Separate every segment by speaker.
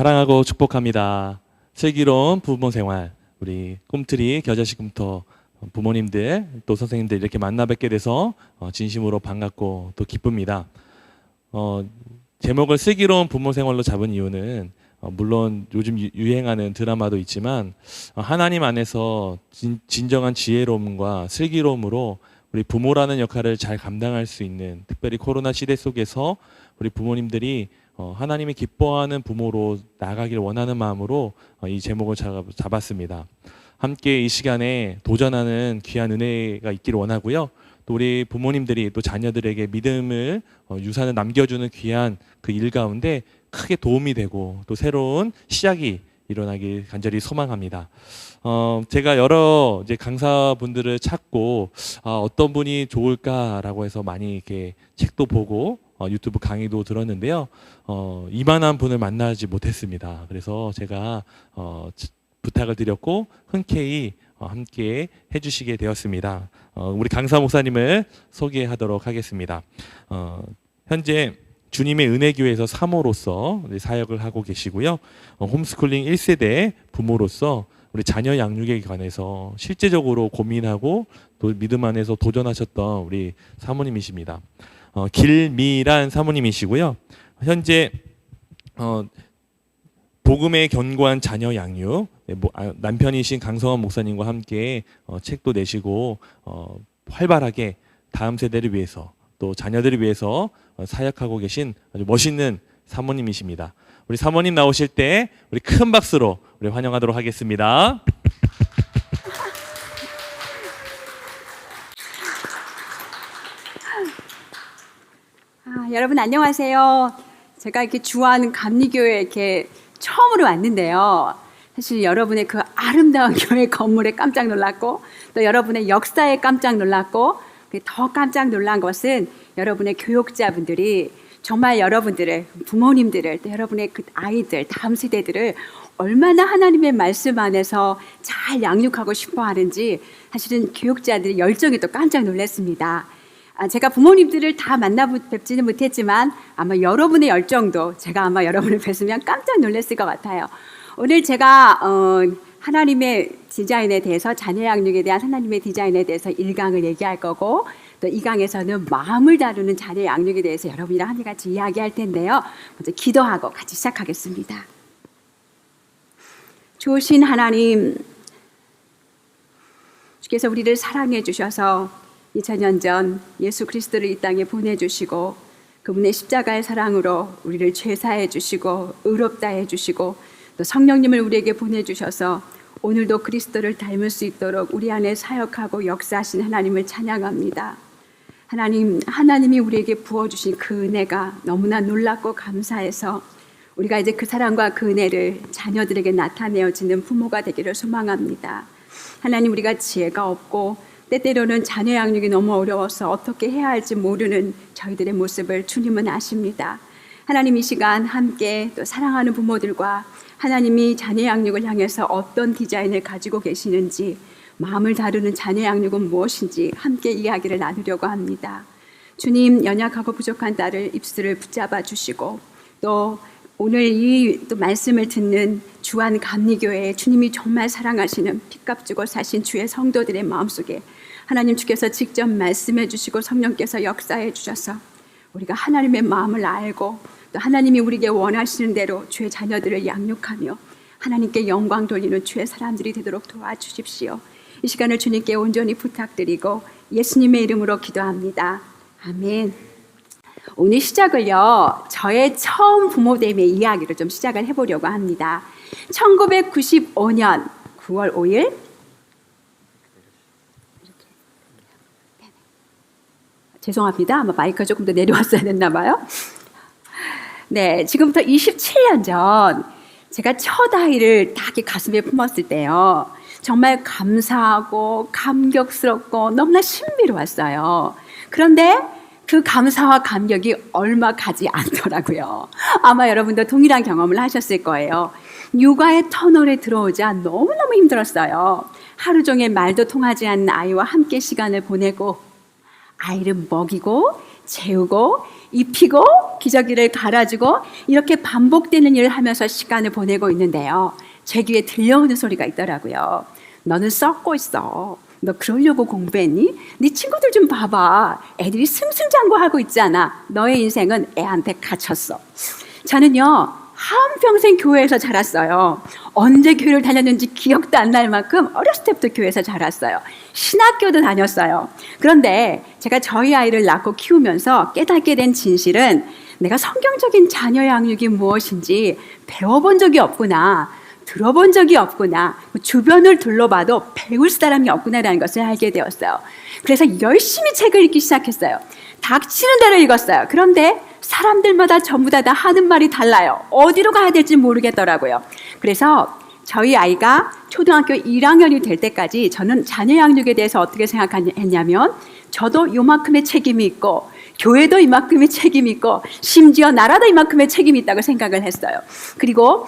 Speaker 1: 사랑하고 축복합니다. 슬기로운 부모 생활, 우리 꿈트리 겨자식 꿈터 부모님들 또 선생님들 이렇게 만나 뵙게 돼서 진심으로 반갑고 또 기쁩니다. 제목을 슬기로운 부모 생활로 잡은 이유는 물론 요즘 유행하는 드라마도 있지만 하나님 안에서 진정한 지혜로움과 슬기로움으로 우리 부모라는 역할을 잘 감당할 수 있는, 특별히 코로나 시대 속에서 우리 부모님들이 하나님이 기뻐하는 부모로 나아가길 원하는 마음으로 이 제목을 잡았습니다. 함께 이 시간에 도전하는 귀한 은혜가 있기를 원하고요. 또 우리 부모님들이 또 자녀들에게 믿음을 유산을 남겨주는 귀한 그 일 가운데 크게 도움이 되고 또 새로운 시작이 일어나길 간절히 소망합니다. 제가 여러 이제 강사분들을 찾고 어떤 분이 좋을까라고 해서 많이 이렇게 책도 보고 유튜브 강의도 들었는데요. 이만한 분을 만나지 못했습니다. 그래서 제가 부탁을 드렸고 흔쾌히 함께 해주시게 되었습니다. 우리 강사 목사님을 소개하도록 하겠습니다. 현재 주님의 은혜교회에서 사모로서 사역을 하고 계시고요. 홈스쿨링 1세대 부모로서 우리 자녀 양육에 관해서 실제적으로 고민하고 또 믿음 안에서 도전하셨던 우리 사모님이십니다. 길미란 사모님이시고요. 현재 복음에 견고한 자녀 양육, 남편이신 강성원 목사님과 함께 책도 내시고 활발하게 다음 세대를 위해서 또 자녀들을 위해서 사역하고 계신 아주 멋있는 사모님이십니다. 우리 사모님 나오실 때 우리 큰 박수로 우리 환영하도록 하겠습니다.
Speaker 2: 여러분 안녕하세요. 제가 이렇게 주하는 감리교회에 이렇게 처음으로 왔는데요. 사실 여러분의 그 아름다운 교회 건물에 깜짝 놀랐고 또 여러분의 역사에 깜짝 놀랐고 더 깜짝 놀란 것은 여러분의 교육자분들이 정말 여러분들의 부모님들을 또 여러분의 그 아이들 다음 세대들을 얼마나 하나님의 말씀 안에서 잘 양육하고 싶어 하는지 사실은 교육자들의 열정에 또 깜짝 놀랐습니다. 제가 부모님들을 다 만나 뵙지는 못했지만 아마 여러분의 열정도 제가 아마 여러분을 뵀으면 깜짝 놀랐을 것 같아요. 오늘 제가 하나님의 디자인에 대해서 자녀 양육에 대한 하나님의 디자인에 대해서 1강을 얘기할 거고 또 2강에서는 마음을 다루는 자녀 양육에 대해서 여러분이랑 함께 같이 이야기할 텐데요. 먼저 기도하고 같이 시작하겠습니다. 좋으신 하나님, 주께서 우리를 사랑해 주셔서 2000년 전 예수 그리스도를 이 땅에 보내주시고 그분의 십자가의 사랑으로 우리를 죄사해 주시고 의롭다 해주시고 또 성령님을 우리에게 보내주셔서 오늘도 그리스도를 닮을 수 있도록 우리 안에 사역하고 역사하신 하나님을 찬양합니다. 하나님이 우리에게 부어주신 그 은혜가 너무나 놀랍고 감사해서 우리가 이제 그 사랑과 그 은혜를 자녀들에게 나타내어지는 부모가 되기를 소망합니다. 하나님, 우리가 지혜가 없고 때때로는 자녀 양육이 너무 어려워서 어떻게 해야 할지 모르는 저희들의 모습을 주님은 아십니다. 하나님, 이 시간 함께 또 사랑하는 부모들과 하나님이 자녀 양육을 향해서 어떤 디자인을 가지고 계시는지, 마음을 다루는 자녀 양육은 무엇인지 함께 이야기를 나누려고 합니다. 주님, 연약하고 부족한 딸을 입술을 붙잡아 주시고 또 오늘 이 또 말씀을 듣는 주한 감리교회에 주님이 정말 사랑하시는 피값 주고 사신 주의 성도들의 마음속에 하나님 주께서 직접 말씀해 주시고 성령께서 역사해 주셔서 우리가 하나님의 마음을 알고 또 하나님이 우리에게 원하시는 대로 주의 자녀들을 양육하며 하나님께 영광 돌리는 주의 사람들이 되도록 도와주십시오. 이 시간을 주님께 온전히 부탁드리고 예수님의 이름으로 기도합니다. 아멘. 오늘 시작을요, 저의 처음 부모됨의 이야기를 좀 시작을 해보려고 합니다. 1995년 9월 5일 죄송합니다. 아마 마이크가 조금 더 내려왔어야 됐나 봐요. 네, 지금부터 27년 전 제가 첫 아이를 딱 가슴에 품었을 때요, 정말 감사하고 감격스럽고 너무나 신비로웠어요. 그런데 그 감사와 감격이 얼마 가지 않더라고요. 아마 여러분도 동일한 경험을 하셨을 거예요. 육아의 터널에 들어오자 너무너무 힘들었어요. 하루 종일 말도 통하지 않는 아이와 함께 시간을 보내고 아이를 먹이고 재우고 입히고 기저귀를 갈아주고 이렇게 반복되는 일을 하면서 시간을 보내고 있는데요. 제 귀에 들려오는 소리가 있더라고요. 너는 썩고 있어. 너 그러려고 공부했니? 네 친구들 좀 봐봐. 애들이 승승장구하고 있잖아. 너의 인생은 애한테 갇혔어. 저는요, 한평생 교회에서 자랐어요. 언제 교회를 다녔는지 기억도 안 날 만큼 어렸을 때부터 교회에서 자랐어요. 신학교도 다녔어요. 그런데 제가 저희 아이를 낳고 키우면서 깨닫게 된 진실은 내가 성경적인 자녀 양육이 무엇인지 배워본 적이 없구나. 들어본 적이 없구나. 주변을 둘러봐도 배울 사람이 없구나라는 것을 알게 되었어요. 그래서 열심히 책을 읽기 시작했어요. 닥치는 대로 읽었어요. 그런데 사람들마다 전부 다 하는 말이 달라요. 어디로 가야 될지 모르겠더라고요. 그래서 저희 아이가 초등학교 1학년이 될 때까지 저는 자녀 양육에 대해서 어떻게 생각했냐면 저도 요만큼의 책임이 있고 교회도 이만큼의 책임이 있고 심지어 나라도 이만큼의 책임이 있다고 생각을 했어요. 그리고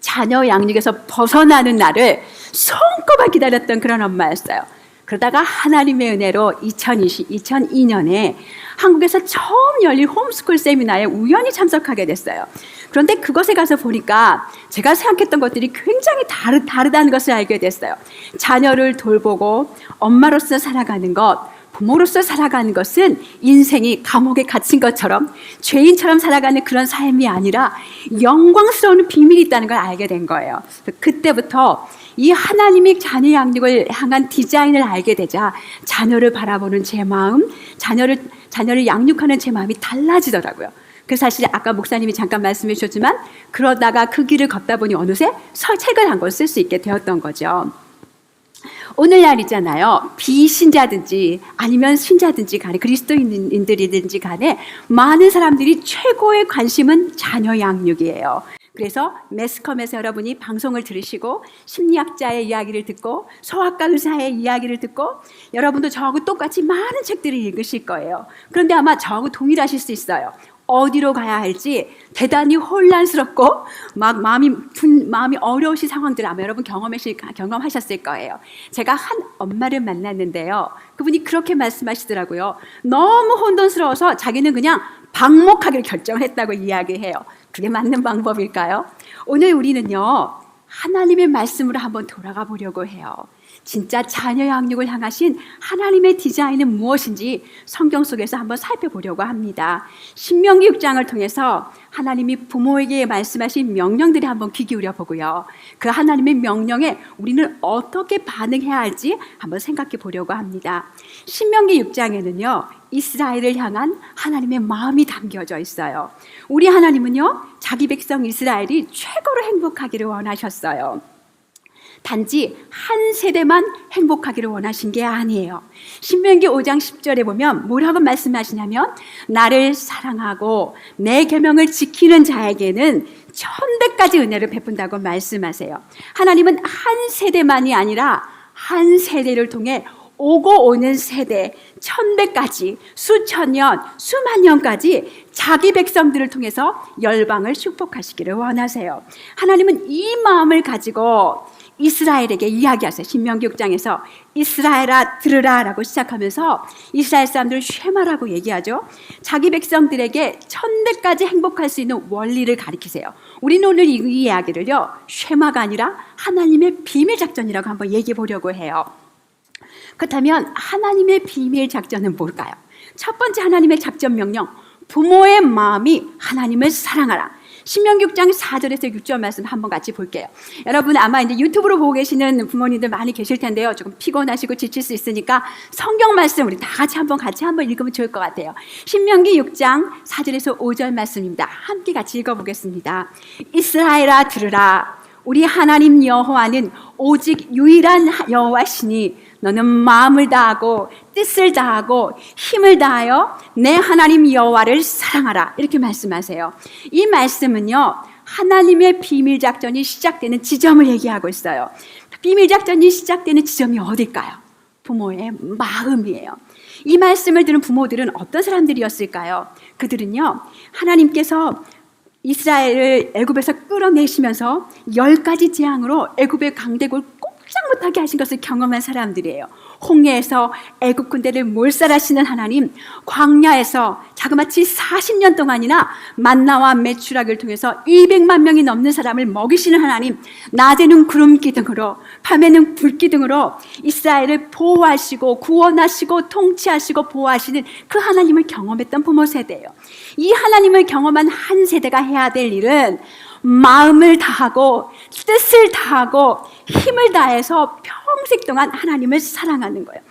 Speaker 2: 자녀 양육에서 벗어나는 날을 손꼽아 기다렸던 그런 엄마였어요. 그러다가 하나님의 은혜로 2002년에 한국에서 처음 열린 홈스쿨 세미나에 우연히 참석하게 됐어요. 그런데 그곳에 가서 보니까 제가 생각했던 것들이 굉장히 다르다는 것을 알게 됐어요. 자녀를 돌보고 엄마로서 살아가는 것, 부모로서 살아가는 것은 인생이 감옥에 갇힌 것처럼 죄인처럼 살아가는 그런 삶이 아니라 영광스러운 비밀이 있다는 걸 알게 된 거예요. 그때부터 이 하나님이 자녀 양육을 향한 디자인을 알게 되자 자녀를 바라보는 제 마음, 자녀를 양육하는 제 마음이 달라지더라고요. 그 사실 아까 목사님이 잠깐 말씀해 주셨지만 그러다가 그 길을 걷다 보니 어느새 책을 한 권 쓸 수 있게 되었던 거죠. 오늘날이잖아요. 비신자든지 아니면 신자든지 간에 그리스도인들이든지 간에 많은 사람들이 최고의 관심은 자녀 양육이에요. 그래서 매스컴에서 여러분이 방송을 들으시고 심리학자의 이야기를 듣고 소아과 의사의 이야기를 듣고 여러분도 저하고 똑같이 많은 책들을 읽으실 거예요. 그런데 아마 저하고 동일하실 수 있어요. 어디로 가야 할지 대단히 혼란스럽고 막 마음이 어려우신 상황들 아마 여러분 경험하셨을 거예요. 제가 한 엄마를 만났는데요. 그분이 그렇게 말씀하시더라고요. 너무 혼돈스러워서 자기는 그냥 방목하기를 결정을 했다고 이야기해요. 그게 맞는 방법일까요? 오늘 우리는요, 하나님의 말씀으로 한번 돌아가 보려고 해요. 진짜 자녀 양육을 향하신 하나님의 디자인은 무엇인지 성경 속에서 한번 살펴보려고 합니다. 신명기 6장을 통해서 하나님이 부모에게 말씀하신 명령들이 한번 귀 기울여 보고요. 그 하나님의 명령에 우리는 어떻게 반응해야 할지 한번 생각해 보려고 합니다. 신명기 6장에는요. 이스라엘을 향한 하나님의 마음이 담겨져 있어요. 우리 하나님은요. 자기 백성 이스라엘이 최고로 행복하기를 원하셨어요. 단지 한 세대만 행복하기를 원하신 게 아니에요. 신명기 5장 10절에 보면 뭐라고 말씀하시냐면 나를 사랑하고 내 계명을 지키는 자에게는 1000배까지 은혜를 베푼다고 말씀하세요. 하나님은 한 세대만이 아니라 한 세대를 통해 오고 오는 세대 1000배까지 수천 년, 수만 년까지 자기 백성들을 통해서 열방을 축복하시기를 원하세요. 하나님은 이 마음을 가지고 이스라엘에게 이야기하세요. 신명기 6장에서 이스라엘아 들으라 라고 시작하면서 이스라엘 사람들을 쉐마라고 얘기하죠. 자기 백성들에게 1000배까지 행복할 수 있는 원리를 가르치세요. 우리는 오늘 이 이야기를요. 쉐마가 아니라 하나님의 비밀 작전이라고 한번 얘기해 보려고 해요. 그렇다면 하나님의 비밀 작전은 뭘까요? 첫 번째 하나님의 작전 명령, 부모의 마음이 하나님을 사랑하라. 신명기 6장 4절에서 6절 말씀 한번 같이 볼게요. 여러분 아마 이제 유튜브로 보고 계시는 부모님들 많이 계실 텐데요. 조금 피곤하시고 지칠 수 있으니까 성경 말씀 우리 다 같이 한번 읽으면 좋을 것 같아요. 신명기 6장 4절에서 5절 말씀입니다. 함께 같이 읽어보겠습니다. 이스라엘아 들으라. 우리 하나님 여호와는 오직 유일한 여호와시니 너는 마음을 다하고 뜻을 다하고 힘을 다하여 내 하나님 여호와를 사랑하라. 이렇게 말씀하세요. 이 말씀은요. 하나님의 비밀 작전이 시작되는 지점을 얘기하고 있어요. 비밀 작전이 시작되는 지점이 어딜까요? 부모의 마음이에요. 이 말씀을 들은 부모들은 어떤 사람들이었을까요? 그들은요. 하나님께서 이스라엘을 애굽에서 끌어내시면서 10가지 재앙으로 애굽의 강대국을 꼼짝 못하게 하신 것을 경험한 사람들이에요. 홍해에서 애굽 군대를 몰살하시는 하나님, 광야에서 자그마치 40년 동안이나 만나와 메추락을 통해서 200만 명이 넘는 사람을 먹이시는 하나님, 낮에는 구름 기둥으로 밤에는 불 기둥으로 이스라엘을 보호하시고 구원하시고 통치하시고 보호하시는 그 하나님을 경험했던 부모 세대예요. 이 하나님을 경험한 한 세대가 해야 될 일은 마음을 다하고 뜻을 다하고 힘을 다해서 평생 동안 하나님을 사랑하는 거예요.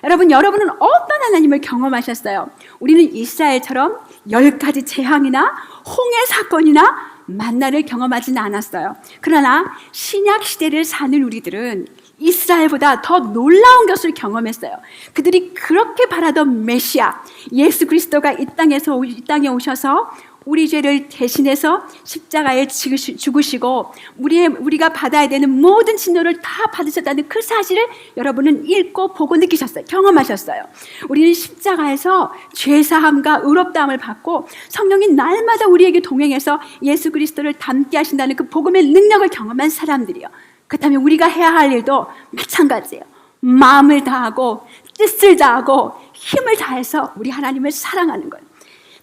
Speaker 2: 여러분은 어떤 하나님을 경험하셨어요? 우리는 이스라엘처럼 10가지 재앙이나 홍해 사건이나 만나를 경험하지는 않았어요. 그러나 신약 시대를 사는 우리들은 이스라엘보다 더 놀라운 것을 경험했어요. 그들이 그렇게 바라던 메시아 예수 그리스도가 이 땅에 오셔서 우리 죄를 대신해서 십자가에 죽으시고 우리가 받아야 되는 모든 진노를 다 받으셨다는 그 사실을 여러분은 읽고 보고 느끼셨어요. 경험하셨어요. 우리는 십자가에서 죄사함과 의롭다함을 받고 성령이 날마다 우리에게 동행해서 예수 그리스도를 닮게 하신다는 그 복음의 능력을 경험한 사람들이요. 그렇다면 우리가 해야 할 일도 마찬가지예요. 마음을 다하고 뜻을 다하고 힘을 다해서 우리 하나님을 사랑하는 거예요.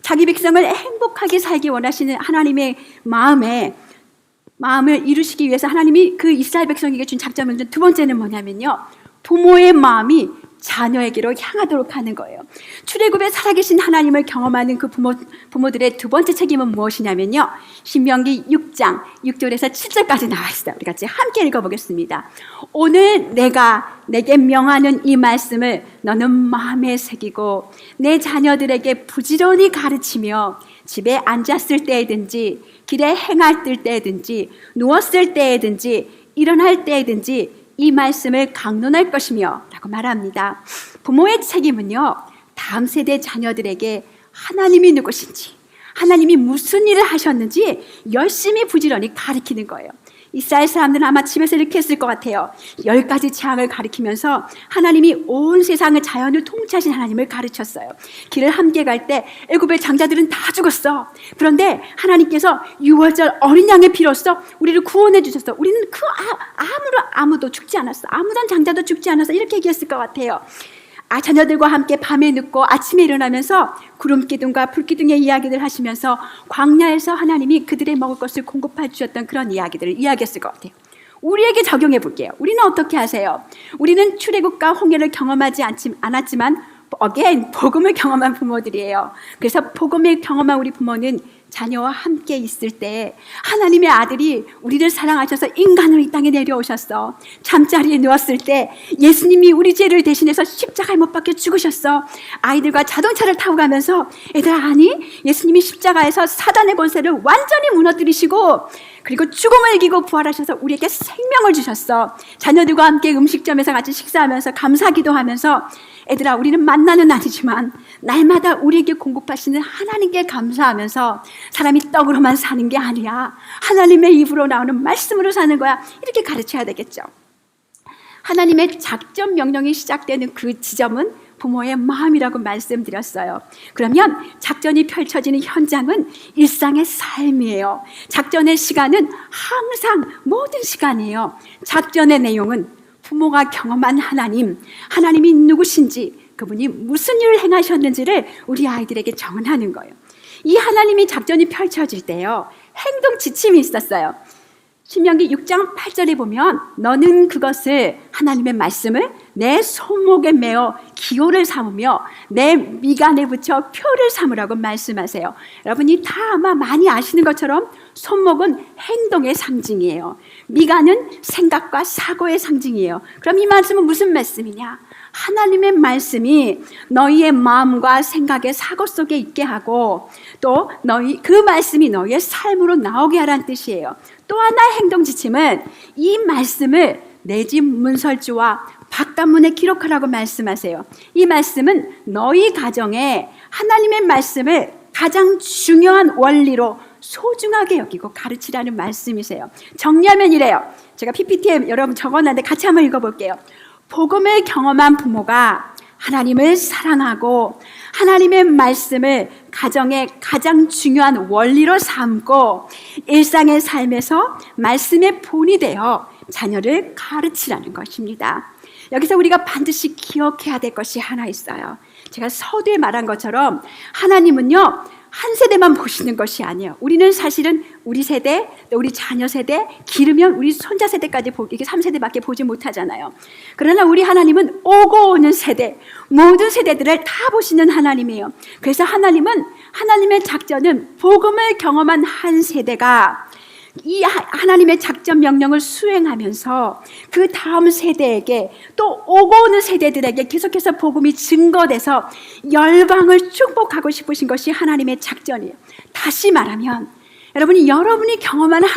Speaker 2: 자기 백성을 행복하게 살기 원하시는 하나님의 마음을 이루시기 위해서 하나님이 그 이스라엘 백성에게 준 작전은 두 번째는 뭐냐면요, 부모의 마음이 자녀에게로 향하도록 하는 거예요. 출애굽에 살아계신 하나님을 경험하는 그 부모들의 두 번째 책임은 무엇이냐면요, 신명기 6장 6절에서 7절까지 나와 있어요. 우리 같이 함께 읽어보겠습니다. 오늘 내가 내게 명하는 이 말씀을 너는 마음에 새기고 내 자녀들에게 부지런히 가르치며 집에 앉았을 때에든지 길에 행할 때에든지 누웠을 때에든지 일어날 때에든지 이 말씀을 강론할 것이며 라고 말합니다. 부모의 책임은요, 다음 세대 자녀들에게 하나님이 누구신지, 하나님이 무슨 일을 하셨는지 열심히 부지런히 가르치는 거예요. 이스라엘 사람들은 아마 집에서 이렇게 했을 것 같아요. 10가지 재앙을 가리키면서 하나님이 온 세상을 자연을 통치하신 하나님을 가르쳤어요. 길을 함께 갈 때 애굽의 장자들은 다 죽었어. 그런데 하나님께서 6월절 어린 양의 피로써 우리를 구원해 주셨어. 우리는 아무도 죽지 않았어. 아무런 장자도 죽지 않았어. 이렇게 얘기했을 것 같아요. 자녀들과 함께 밤에 눕고 아침에 일어나면서 구름기둥과 불기둥의 이야기를 하시면서 광야에서 하나님이 그들의 먹을 것을 공급해 주셨던 그런 이야기들을 이야기했을 것 같아요. 우리에게 적용해 볼게요. 우리는 어떻게 하세요? 우리는 출애굽과 홍해를 경험하지 않았지만 복음을 경험한 부모들이에요. 그래서 복음을 경험한 우리 부모는 자녀와 함께 있을 때 하나님의 아들이 우리를 사랑하셔서 인간으로 이 땅에 내려오셨어. 잠자리에 누웠을 때 예수님이 우리 죄를 대신해서 십자가에 못 박혀 죽으셨어. 아이들과 자동차를 타고 가면서 얘들아, 아니 예수님이 십자가에서 사단의 권세를 완전히 무너뜨리시고 그리고 죽음을 이기고 부활하셔서 우리에게 생명을 주셨어. 자녀들과 함께 음식점에서 같이 식사하면서 감사기도하면서 애들아, 우리는 만나는 아니지만 날마다 우리에게 공급하시는 하나님께 감사하면서 사람이 떡으로만 사는 게 아니야, 하나님의 입으로 나오는 말씀으로 사는 거야, 이렇게 가르쳐야 되겠죠. 하나님의 작전 명령이 시작되는 그 지점은 부모의 마음이라고 말씀드렸어요. 그러면 작전이 펼쳐지는 현장은 일상의 삶이에요. 작전의 시간은 항상 모든 시간이에요. 작전의 내용은 부모가 경험한 하나님이 누구신지, 그분이 무슨 일을 행하셨는지를 우리 아이들에게 정언하는 거예요. 이 하나님의 작전이 펼쳐질 때요, 행동 지침이 있었어요. 신명기 6장 8절에 보면 너는 그것을, 하나님의 말씀을 내 손목에 메어 기호를 삼으며 내 미간에 붙여 표를 삼으라고 말씀하세요. 여러분이 다 아마 많이 아시는 것처럼 손목은 행동의 상징이에요. 미간은 생각과 사고의 상징이에요. 그럼 이 말씀은 무슨 말씀이냐? 하나님의 말씀이 너희의 마음과 생각의 사고 속에 있게 하고 또 그 말씀이 너희의 삶으로 나오게 하라는 뜻이에요. 또 하나의 행동 지침은 이 말씀을 내 집 문설주와 바깥문에 기록하라고 말씀하세요. 이 말씀은 너희 가정에 하나님의 말씀을 가장 중요한 원리로 소중하게 여기고 가르치라는 말씀이세요. 정리하면 이래요. 제가 PPT에 여러분 적어놨는데 같이 한번 읽어볼게요. 복음을 경험한 부모가 하나님을 사랑하고 하나님의 말씀을 가정의 가장 중요한 원리로 삼고 일상의 삶에서 말씀의 본이 되어 자녀를 가르치라는 것입니다. 여기서 우리가 반드시 기억해야 될 것이 하나 있어요. 제가 서두에 말한 것처럼 하나님은요, 한 세대만 보시는 것이 아니에요. 우리는 사실은 우리 세대, 또 우리 자녀 세대, 기르면 우리 손자 세대까지 이게 3세대밖에 보지 못하잖아요. 그러나 우리 하나님은 오고 오는 세대, 모든 세대들을 다 보시는 하나님이에요. 그래서 하나님의 작전은 복음을 경험한 한 세대가 이 하나님의 작전 명령을 수행하면서 그 다음 세대에게 또 오고 오는 세대들에게 계속해서 복음이 증거돼서 열방을 축복하고 싶으신 것이 하나님의 작전이에요. 다시 말하면 여러분이 경험하는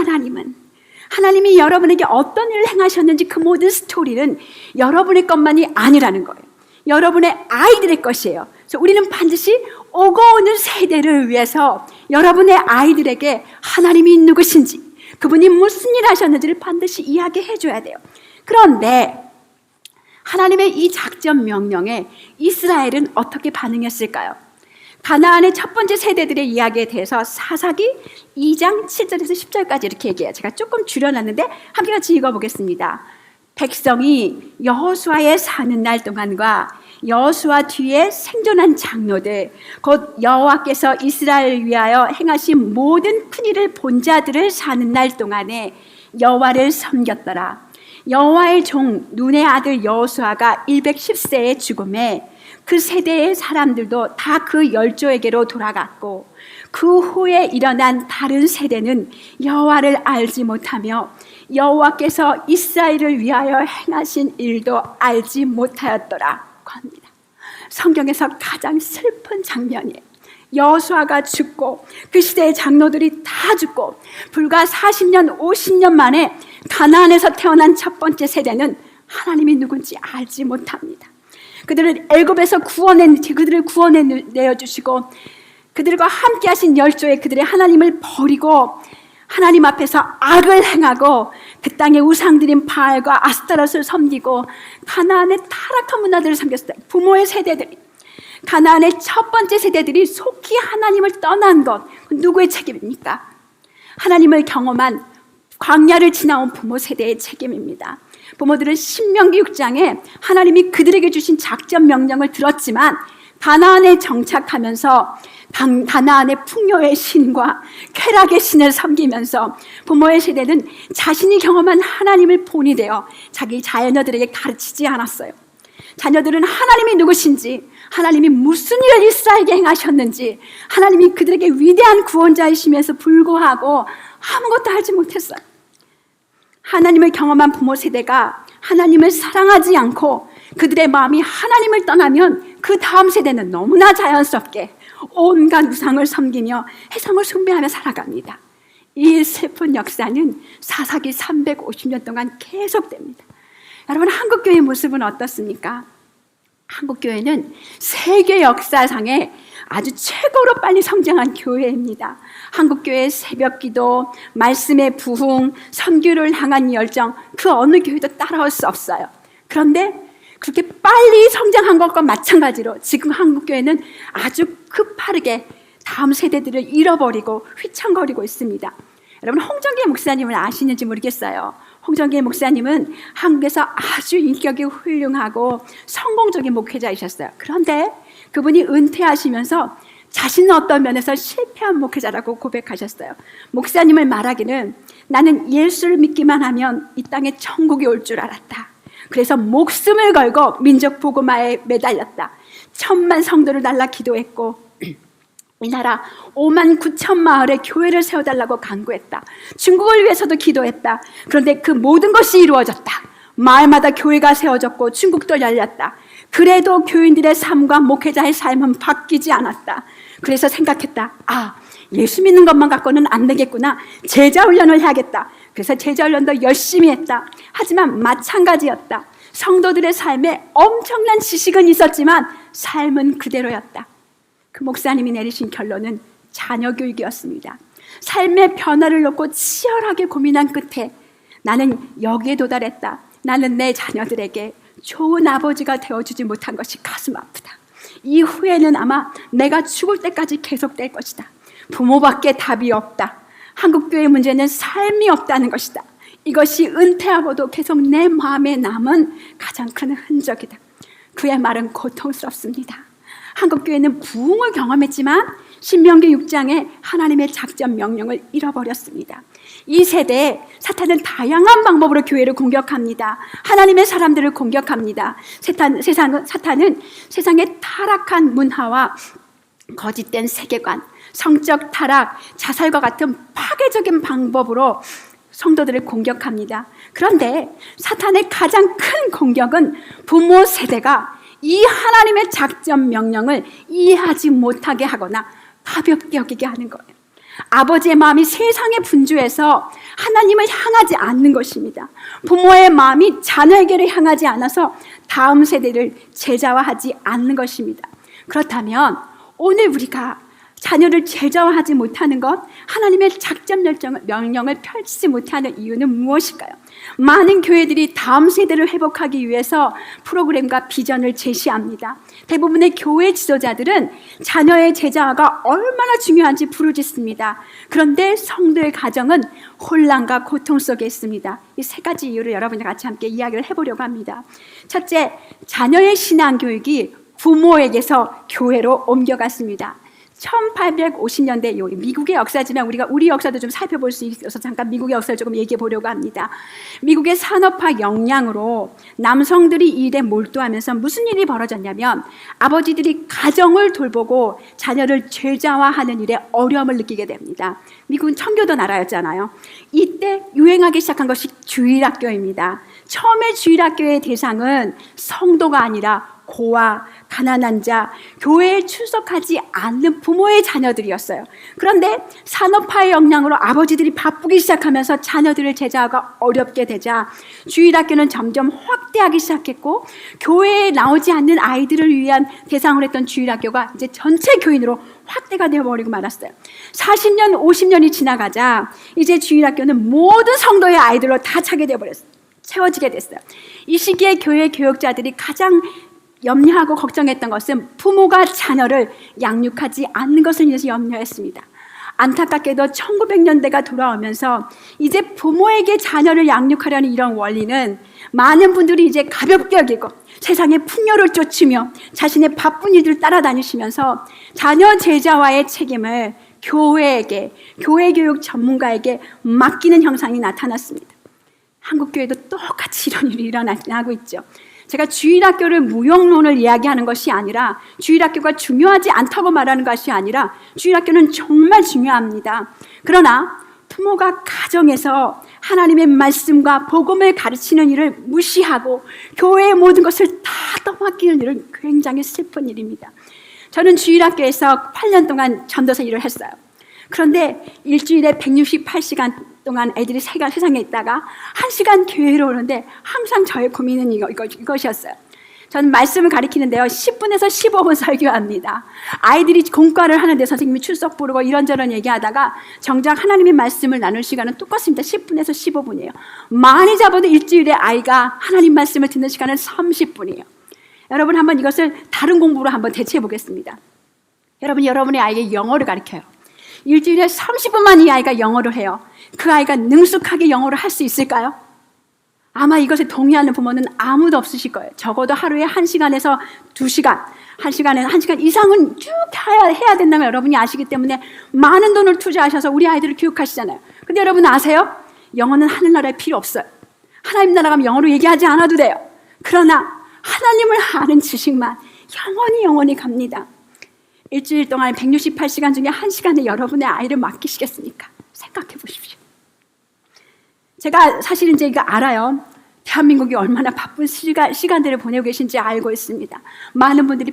Speaker 2: 하나님이 여러분에게 어떤 일을 행하셨는지 그 모든 스토리는 여러분의 것만이 아니라는 거예요. 여러분의 아이들의 것이에요. 그래서 우리는 반드시 오고 오는 세대를 위해서 여러분의 아이들에게 하나님이 누구신지, 그분이 무슨 일 하셨는지를 반드시 이야기해 줘야 돼요. 그런데 하나님의 이 작전 명령에 이스라엘은 어떻게 반응했을까요? 가나안의 첫 번째 세대들의 이야기에 대해서 사사기 2장 7절에서 10절까지 이렇게 얘기해요. 제가 조금 줄여놨는데 함께 같이 읽어보겠습니다. 백성이 여호수아의 사는 날 동안과 여호수아 뒤에 생존한 장로들, 곧 여호와께서 이스라엘을 위하여 행하신 모든 큰일을 본 자들을 사는 날 동안에 여호와를 섬겼더라. 여호와의 종 눈의 아들 여호수아가 110세에 죽음에 그 세대의 사람들도 다 그 열조에게로 돌아갔고, 그 후에 일어난 다른 세대는 여호와를 알지 못하며 여호와께서 이스라엘을 위하여 행하신 일도 알지 못하였더라 합니다. 성경에서 가장 슬픈 장면이에요. 여호수아가 죽고 그 시대의 장로들이 다 죽고 불과 40년 50년 만에 가나안에서 태어난 첫 번째 세대는 하나님이 누군지 알지 못합니다. 그들을 애굽에서 그들을 구원해 내어주시고 그들과 함께 하신 열조의 그들의 하나님을 버리고 하나님 앞에서 악을 행하고 그 땅의 우상들인 바알과 아스타롯을 섬기고 가나안의 타락한 문화들을 섬겼을 때 부모의 세대들이, 가나안의 첫 번째 세대들이 속히 하나님을 떠난 것, 누구의 책임입니까? 하나님을 경험한 광야를 지나온 부모 세대의 책임입니다. 부모들은 신명기 6장에 하나님이 그들에게 주신 작전 명령을 들었지만 가나안에 정착하면서 가나안의 풍요의 신과 쾌락의 신을 섬기면서 부모의 세대는 자신이 경험한 하나님을 본이 되어 자기 자녀들에게 가르치지 않았어요. 자녀들은 하나님이 누구신지, 하나님이 무슨 일을 이스라엘에게 행하셨는지, 하나님이 그들에게 위대한 구원자이심에도 불구하고 아무것도 알지 못했어요. 하나님을 경험한 부모 세대가 하나님을 사랑하지 않고 그들의 마음이 하나님을 떠나면 그 다음 세대는 너무나 자연스럽게 온갖 우상을 섬기며 해성을 숭배하며 살아갑니다. 이 슬픈 역사는 사사기 350년 동안 계속됩니다. 여러분, 한국교회의 모습은 어떻습니까? 한국교회는 세계 역사상에 아주 최고로 빨리 성장한 교회입니다. 한국교회의 새벽기도, 말씀의 부흥, 선교를 향한 열정, 그 어느 교회도 따라올 수 없어요. 그런데 그렇게 빨리 성장한 것과 마찬가지로 지금 한국교회는 아주 급하게 다음 세대들을 잃어버리고 휘청거리고 있습니다. 여러분, 홍정계 목사님을 아시는지 모르겠어요. 홍정계 목사님은 한국에서 아주 인격이 훌륭하고 성공적인 목회자이셨어요. 그런데 그분이 은퇴하시면서 자신은 어떤 면에서 실패한 목회자라고 고백하셨어요. 목사님을 말하기는 나는 예수를 믿기만 하면 이 땅에 천국이 올 줄 알았다. 그래서 목숨을 걸고 민족 복음화에 매달렸다. 1000만 성도를 날라 기도했고 이 나라 5만 9천 마을에 교회를 세워달라고 간구했다. 중국을 위해서도 기도했다. 그런데 그 모든 것이 이루어졌다. 마을마다 교회가 세워졌고 중국도 열렸다. 그래도 교인들의 삶과 목회자의 삶은 바뀌지 않았다. 그래서 생각했다. 예수 믿는 것만 갖고는 안 되겠구나. 제자 훈련을 해야겠다. 그래서 제자 훈련도 열심히 했다. 하지만 마찬가지였다. 성도들의 삶에 엄청난 지식은 있었지만 삶은 그대로였다. 그 목사님이 내리신 결론은 자녀 교육이었습니다. 삶의 변화를 놓고 치열하게 고민한 끝에 나는 여기에 도달했다. 나는 내 자녀들에게 좋은 아버지가 되어주지 못한 것이 가슴 아프다. 이후에는 아마 내가 죽을 때까지 계속될 것이다. 부모밖에 답이 없다. 한국교회 문제는 삶이 없다는 것이다. 이것이 은퇴하고도 계속 내 마음에 남은 가장 큰 흔적이다. 그의 말은 고통스럽습니다. 한국교회는 부흥을 경험했지만 신명기 6장에 하나님의 작전 명령을 잃어버렸습니다. 이 세대에 사탄은 다양한 방법으로 교회를 공격합니다. 하나님의 사람들을 공격합니다. 사탄은 세상의 타락한 문화와 거짓된 세계관, 성적 타락, 자살과 같은 파괴적인 방법으로 성도들을 공격합니다. 그런데 사탄의 가장 큰 공격은 부모 세대가 이 하나님의 작전 명령을 이해하지 못하게 하거나 가볍게 여기게 하는 거예요. 아버지의 마음이 세상에 분주해서 하나님을 향하지 않는 것입니다. 부모의 마음이 자녀에게를 향하지 않아서 다음 세대를 제자화하지 않는 것입니다. 그렇다면 오늘 우리가 자녀를 제자화하지 못하는 것, 하나님의 작전 명령을 펼치지 못하는 이유는 무엇일까요? 많은 교회들이 다음 세대를 회복하기 위해서 프로그램과 비전을 제시합니다. 대부분의 교회 지도자들은 자녀의 제자화가 얼마나 중요한지 부르짖습니다. 그런데 성도의 가정은 혼란과 고통 속에 있습니다. 이 세 가지 이유를 여러분과 같이 함께 이야기를 해보려고 합니다. 첫째, 자녀의 신앙 교육이 부모에게서 교회로 옮겨갔습니다. 1850년대 미국의 역사지만 우리가 우리 역사도 좀 살펴볼 수 있어서 잠깐 미국의 역사를 조금 얘기해 보려고 합니다. 미국의 산업화 역량으로 남성들이 이 일에 몰두하면서 무슨 일이 벌어졌냐면 아버지들이 가정을 돌보고 자녀를 제자화하는 일에 어려움을 느끼게 됩니다. 미국은 청교도 나라였잖아요. 이때 유행하기 시작한 것이 주일학교입니다. 처음에 주일학교의 대상은 성도가 아니라 고아, 가난한 자, 교회에 출석하지 않는 부모의 자녀들이었어요. 그런데 산업화의 역량으로 아버지들이 바쁘기 시작하면서 자녀들을 제자하기가 어렵게 되자 주일학교는 점점 확대하기 시작했고 교회에 나오지 않는 아이들을 위한 대상으로 했던 주일학교가 이제 전체 교인으로 확대가 되어버리고 말았어요. 40년, 50년이 지나가자 이제 주일학교는 모든 성도의 아이들로 다 차게 되어버렸어요. 채워지게 됐어요. 이 시기에 교회 교육자들이 가장 염려하고 걱정했던 것은 부모가 자녀를 양육하지 않는 것을 인해서 염려했습니다. 안타깝게도 1900년대가 돌아오면서 이제 부모에게 자녀를 양육하려는 이런 원리는 많은 분들이 이제 가볍게 여기고 세상의 풍요를 쫓으며 자신의 바쁜 일들을 따라다니시면서 자녀 제자와의 책임을 교회에게, 교회 교육 전문가에게 맡기는 형상이 나타났습니다. 한국교회도 똑같이 이런 일이 일어나고 있죠. 제가 주일학교를 무용론을 이야기하는 것이 아니라 주일학교가 중요하지 않다고 말하는 것이 아니라 주일학교는 정말 중요합니다. 그러나 부모가 가정에서 하나님의 말씀과 복음을 가르치는 일을 무시하고 교회의 모든 것을 다 떠맡기는 일은 굉장히 슬픈 일입니다. 저는 주일학교에서 8년 동안 전도사 일을 했어요. 그런데 일주일에 168시간 동안 애들이 세상에 있다가 1시간 교회로 오는데 항상 저의 고민은 이것이었어요. 저는 말씀을 가르치는데요. 10분에서 15분 설교합니다. 아이들이 공과를 하는데 선생님이 출석 부르고 이런저런 얘기하다가 정작 하나님의 말씀을 나눌 시간은 똑같습니다. 10분에서 15분이에요. 많이 잡아도 일주일에 아이가 하나님 말씀을 듣는 시간은 30분이에요. 여러분 한번 이것을 다른 공부로 한번 대체해 보겠습니다. 여러분이 여러분의 아이에게 영어를 가르쳐요. 일주일에 30분만 이 아이가 영어를 해요. 그 아이가 능숙하게 영어를 할 수 있을까요? 아마 이것에 동의하는 부모는 아무도 없으실 거예요. 적어도 하루에 1시간에서 2시간, 1시간 이상은 쭉 해야 된다는 걸 여러분이 아시기 때문에 많은 돈을 투자하셔서 우리 아이들을 교육하시잖아요. 근데 여러분 아세요? 영어는 하늘나라에 필요 없어요. 하나님 나라 가면 영어로 얘기하지 않아도 돼요. 그러나 하나님을 아는 지식만 영원히 갑니다. 일주일 동안 168시간 중에 1시간에 여러분의 아이를 맡기시겠습니까? 생각해 보십시오. 제가 사실 이제 이거 알아요. 대한민국이 얼마나 바쁜 시간들을 보내고 계신지 알고 있습니다. 많은 분들이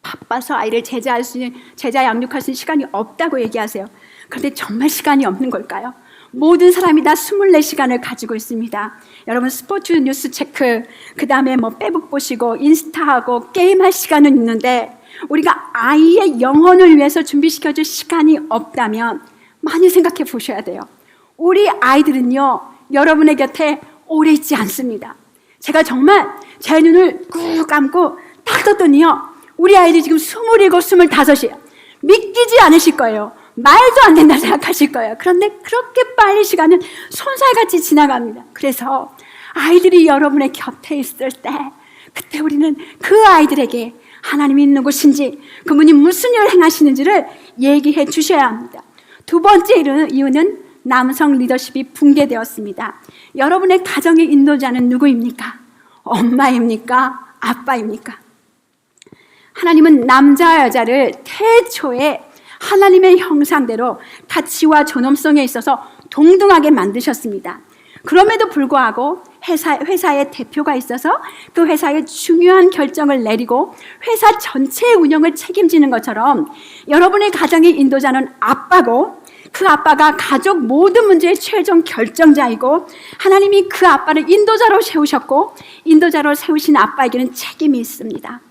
Speaker 2: 바빠서 아이를 제자 양육할 수 있는 시간이 없다고 얘기하세요. 그런데 정말 시간이 없는 걸까요? 모든 사람이 다 24시간을 가지고 있습니다. 여러분 스포츠 뉴스 체크, 그 다음에 페북 보시고 인스타하고 게임할 시간은 있는데 우리가 아이의 영혼을 위해서 준비시켜줄 시간이 없다면 많이 생각해 보셔야 돼요. 우리 아이들은요, 여러분의 곁에 오래 있지 않습니다. 제가 정말 제 눈을 꾹 감고 딱 떴더니요, 우리 아이들이 지금 27, 25이에요. 믿기지 않으실 거예요. 말도 안 된다 생각하실 거예요. 그런데 그렇게 빨리 시간은 손살같이 지나갑니다. 그래서 아이들이 여러분의 곁에 있을 때 그때 우리는 그 아이들에게 하나님이 누구신지 그분이 무슨 일을 행하시는지를 얘기해 주셔야 합니다. 두 번째 이유는 남성 리더십이 붕괴되었습니다. 여러분의 가정의 인도자는 누구입니까? 엄마입니까? 아빠입니까? 하나님은 남자와 여자를 태초에 하나님의 형상대로 가치와 존엄성에 있어서 동등하게 만드셨습니다. 그럼에도 불구하고 회사의 대표가 있어서 그 회사의 중요한 결정을 내리고 회사 전체의 운영을 책임지는 것처럼 여러분의 가정의 인도자는 아빠고 그 아빠가 가족 모든 문제의 최종 결정자이고 하나님이 그 아빠를 인도자로 세우셨고 인도자로 세우신 아빠에게는 책임이 있습니다.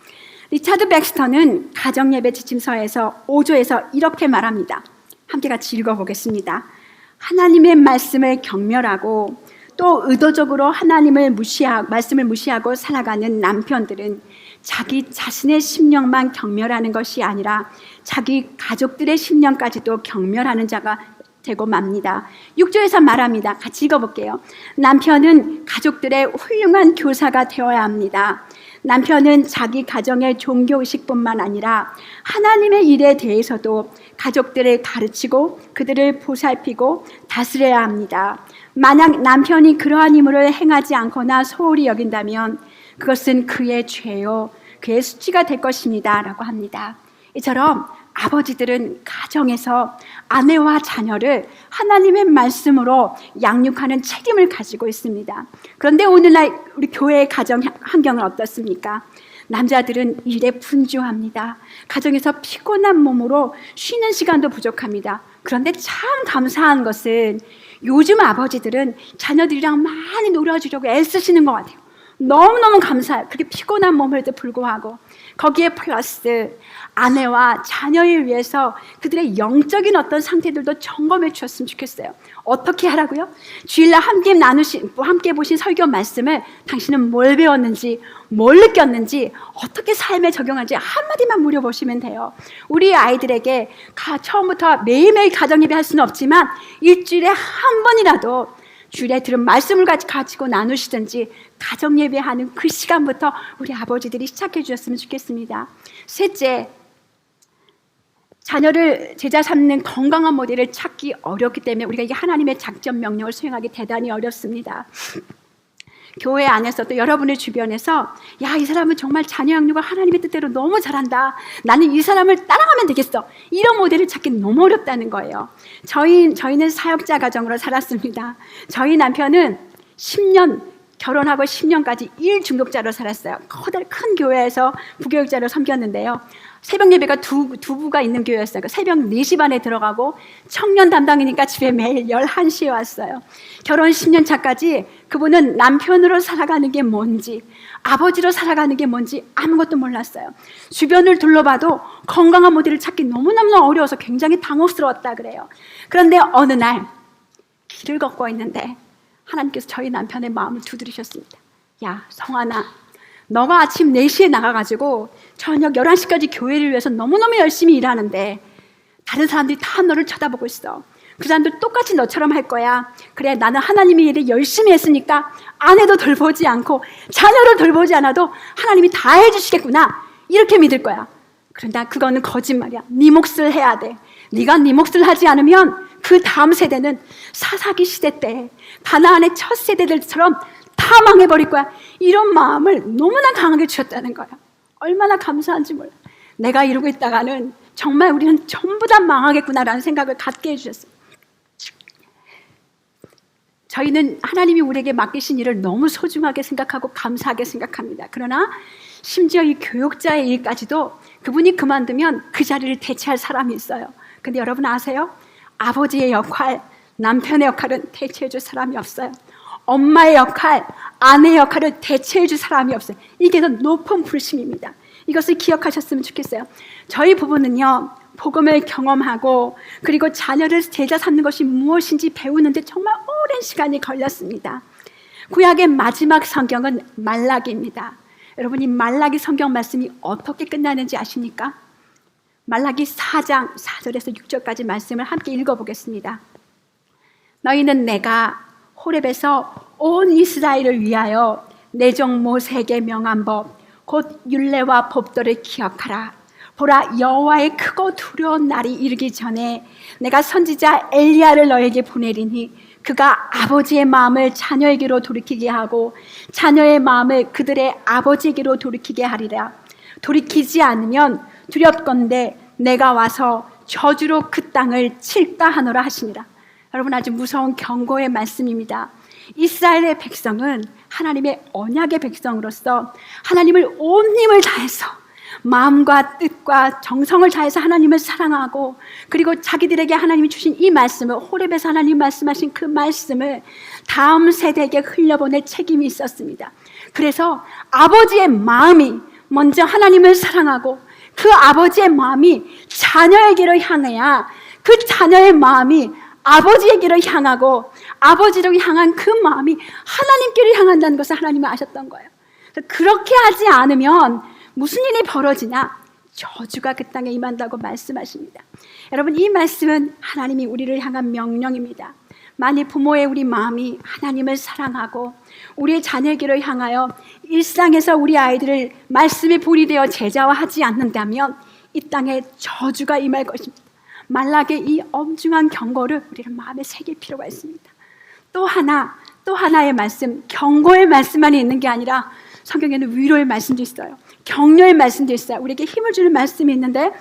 Speaker 2: 리차드 백스터는 가정예배 지침서에서 5조에서 이렇게 말합니다. 함께 같이 읽어보겠습니다. 하나님의 말씀을 경멸하고 또 의도적으로 하나님의 말씀을 무시하고 살아가는 남편들은 자기 자신의 심령만 경멸하는 것이 아니라 자기 가족들의 심령까지도 경멸하는 자가 되고 맙니다. 6조에서 말합니다. 같이 읽어볼게요. 남편은 가족들의 훌륭한 교사가 되어야 합니다. 남편은 자기 가정의 종교의식뿐만 아니라 하나님의 일에 대해서도 가족들을 가르치고 그들을 보살피고 다스려야 합니다. 만약 남편이 그러한 임무를 행하지 않거나 소홀히 여긴다면 그것은 그의 죄요, 그의 수치가 될 것입니다. 라고 합니다. 이처럼 아버지들은 가정에서 아내와 자녀를 하나님의 말씀으로 양육하는 책임을 가지고 있습니다. 그런데 오늘날 우리 교회의 가정 환경은 어떻습니까? 남자들은 일에 분주합니다. 가정에서 피곤한 몸으로 쉬는 시간도 부족합니다. 그런데 참 감사한 것은 요즘 아버지들은 자녀들이랑 많이 놀아주려고 애쓰시는 것 같아요. 너무너무 감사해요. 그렇게 피곤한 몸에도 불구하고 거기에 플러스 아내와 자녀를 위해서 그들의 영적인 어떤 상태들도 점검해 주셨으면 좋겠어요. 어떻게 하라고요? 주일날 함께 보신 설교 말씀을 당신은 뭘 배웠는지, 뭘 느꼈는지, 어떻게 삶에 적용하는지 한마디만 물어보시면 돼요. 우리 아이들에게 처음부터 매일매일 가정예배 할 수는 없지만 일주일에 한 번이라도 주일에 들은 말씀을 가지고 나누시든지 가정예배하는 그 시간부터 우리 아버지들이 시작해 주셨으면 좋겠습니다. 셋째, 자녀를 제자 삼는 건강한 모델을 찾기 어렵기 때문에 우리가 이게 하나님의 작전 명령을 수행하기 대단히 어렵습니다. 교회 안에서도 여러분의 주변에서 야, 이 사람은 정말 자녀 양육을 하나님의 뜻대로 너무 잘한다. 나는 이 사람을 따라가면 되겠어. 이런 모델을 찾기 너무 어렵다는 거예요. 저희는 사역자 가정으로 살았습니다. 저희 남편은 결혼하고 10년까지 일 중독자로 살았어요. 커다란 큰 교회에서 부교육자로 섬겼는데요. 새벽 예배가 두 부가 있는 교회였어요. 새벽 4시 반에 들어가고 청년 담당이니까 집에 매일 11시에 왔어요. 결혼 10년 차까지 그분은 남편으로 살아가는 게 뭔지, 아버지로 살아가는 게 뭔지 아무것도 몰랐어요. 주변을 둘러봐도 건강한 모델을 찾기 너무너무 어려워서 굉장히 당혹스러웠다 그래요. 그런데 어느 날 길을 걷고 있는데 하나님께서 저희 남편의 마음을 두드리셨습니다. 야, 성환아, 너가 아침 4시에 나가가지고 저녁 11시까지 교회를 위해서 너무너무 열심히 일하는데 다른 사람들이 다 너를 쳐다보고 있어. 그 사람들 똑같이 너처럼 할 거야. 그래, 나는 하나님의 일을 열심히 했으니까 아내도 돌보지 않고 자녀를 돌보지 않아도 하나님이 다 해주시겠구나. 이렇게 믿을 거야. 그런데 그거는 거짓말이야. 네 몫을 해야 돼. 네가 네 몫을 하지 않으면 그 다음 세대는 사사기 시대 때 가나안의 첫 세대들처럼 다 망해버릴 거야. 이런 마음을 너무나 강하게 주셨다는 거야. 얼마나 감사한지 몰라. 내가 이러고 있다가는 정말 우리는 전부 다 망하겠구나라는 생각을 갖게 해주셨어요. 저희는 하나님이 우리에게 맡기신 일을 너무 소중하게 생각하고 감사하게 생각합니다. 그러나 심지어 이 교육자의 일까지도 그분이 그만두면 그 자리를 대체할 사람이 있어요. 근데 여러분 아세요? 아버지의 역할, 남편의 역할은 대체해줄 사람이 없어요. 엄마의 역할, 아내의 역할을 대체해줄 사람이 없어요. 이게 더 높은 불심입니다. 이것을 기억하셨으면 좋겠어요. 저희 부부는요, 복음을 경험하고 그리고 자녀를 제자 삼는 것이 무엇인지 배우는데 정말 오랜 시간이 걸렸습니다. 구약의 마지막 성경은 말라기입니다. 여러분이 말라기 성경 말씀이 어떻게 끝나는지 아십니까? 말라기 4장 4절에서 6절까지 말씀을 함께 읽어보겠습니다. 너희는 내가 호렙에서 온 이스라엘을 위하여 내 종 모세에게 명한 법 곧 율례와 법도를 기억하라. 보라, 여호와의 크고 두려운 날이 이르기 전에 내가 선지자 엘리야를 너에게 보내리니 그가 아버지의 마음을 자녀에게로 돌이키게 하고 자녀의 마음을 그들의 아버지에게로 돌이키게 하리라. 돌이키지 않으면 두렵건대 내가 와서 저주로 그 땅을 칠까 하노라 하시니라. 여러분, 아주 무서운 경고의 말씀입니다. 이스라엘의 백성은 하나님의 언약의 백성으로서 하나님을 온 힘을 다해서 마음과 뜻과 정성을 다해서 하나님을 사랑하고, 그리고 자기들에게 하나님이 주신 이 말씀을, 호렙에서 하나님 말씀하신 그 말씀을 다음 세대에게 흘려보낼 책임이 있었습니다. 그래서 아버지의 마음이 먼저 하나님을 사랑하고 그 아버지의 마음이 자녀에게로 향해야 그 자녀의 마음이 아버지에게로 향하고 아버지로 향한 그 마음이 하나님께로 향한다는 것을 하나님은 아셨던 거예요. 그렇게 하지 않으면 무슨 일이 벌어지냐? 저주가 그 땅에 임한다고 말씀하십니다. 여러분, 이 말씀은 하나님이 우리를 향한 명령입니다. 만일 부모의 우리 마음이 하나님을 사랑하고 우리의 자녀에게로 향하여 일상에서 우리 아이들을 말씀의 볼이 되어 제자화하지 않는다면 이 땅에 저주가 임할 것입니다. 말라기의 이 엄중한 경고를 우리는 마음에 새길 필요가 있습니다. 또 하나의 말씀, 경고의 말씀만 있는 게 아니라 성경에는 위로의 말씀도 있어요. 격려의 말씀도 있어요. 우리에게 힘을 주는 말씀이 있는데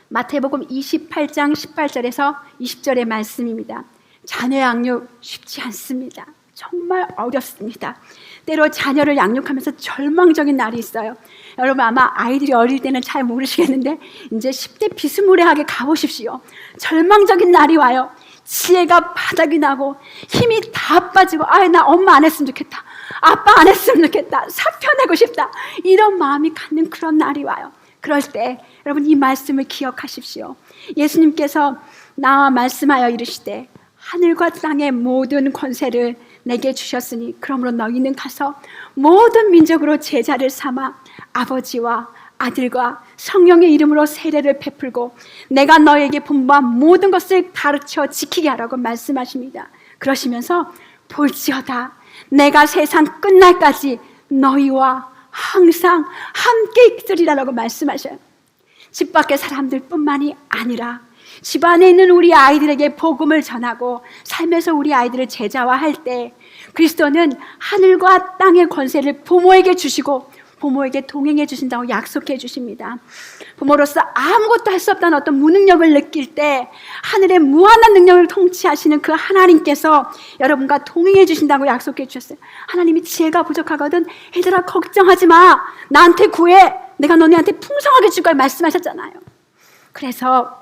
Speaker 2: 마태복음 28장 18절에서 20절의 말씀입니다. 자녀 양육 쉽지 않습니다. 정말 어렵습니다. 때로 자녀를 양육하면서 절망적인 날이 있어요. 여러분, 아마 아이들이 어릴 때는 잘 모르시겠는데 이제 10대 비스무리하게 가보십시오. 절망적인 날이 와요. 지혜가 바닥이 나고 힘이 다 빠지고, 나 엄마 안 했으면 좋겠다, 아빠 안 했으면 좋겠다, 사표 내고 싶다, 이런 마음이 갖는 그런 날이 와요. 그럴 때 여러분, 이 말씀을 기억하십시오. 예수님께서 나와 말씀하여 이르시되 하늘과 땅의 모든 권세를 내게 주셨으니 그러므로 너희는 가서 모든 민족으로 제자를 삼아 아버지와 아들과 성령의 이름으로 세례를 베풀고 내가 너에게 분부한 모든 것을 가르쳐 지키게 하라고 말씀하십니다. 그러시면서 볼지어다 내가 세상 끝날까지 너희와 항상 함께 있으리라고 말씀하셔요. 집 밖의 사람들뿐만이 아니라 집 안에 있는 우리 아이들에게 복음을 전하고 삶에서 우리 아이들을 제자화할 때 그리스도는 하늘과 땅의 권세를 부모에게 주시고 부모에게 동행해 주신다고 약속해 주십니다. 부모로서 아무것도 할 수 없다는 어떤 무능력을 느낄 때 하늘의 무한한 능력을 통치하시는 그 하나님께서 여러분과 동행해 주신다고 약속해 주셨어요. 하나님이 지혜가 부족하거든 얘들아 걱정하지 마, 나한테 구해, 내가 너네한테 풍성하게 줄 걸 말씀하셨잖아요. 그래서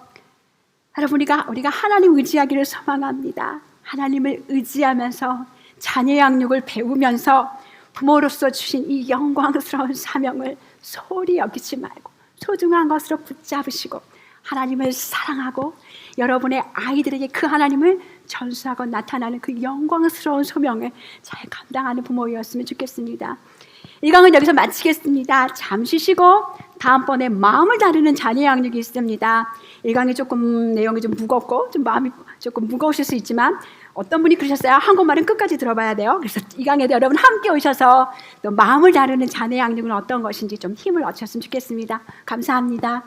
Speaker 2: 여러분, 우리가 하나님 의지하기를 소망합니다. 하나님을 의지하면서 자녀 양육을 배우면서 부모로서 주신 이 영광스러운 사명을 소홀히 여기지 말고 소중한 것으로 붙잡으시고 하나님을 사랑하고 여러분의 아이들에게 그 하나님을 전수하고 나타나는 그 영광스러운 소명을 잘 감당하는 부모였으면 좋겠습니다. 이 강은 여기서 마치겠습니다. 잠시 쉬고 다음번에 마음을 다루는 자녀 양육이 있습니다. 이 강이 조금 내용이 좀 무겁고 좀 마음이 조금 무거우실 수 있지만 어떤 분이 그러셨어요. 한국말은 끝까지 들어봐야 돼요. 그래서 이 강에도 여러분 함께 오셔서 또 마음을 다루는 자녀 양육은 어떤 것인지 좀 힘을 얻으셨으면 좋겠습니다. 감사합니다.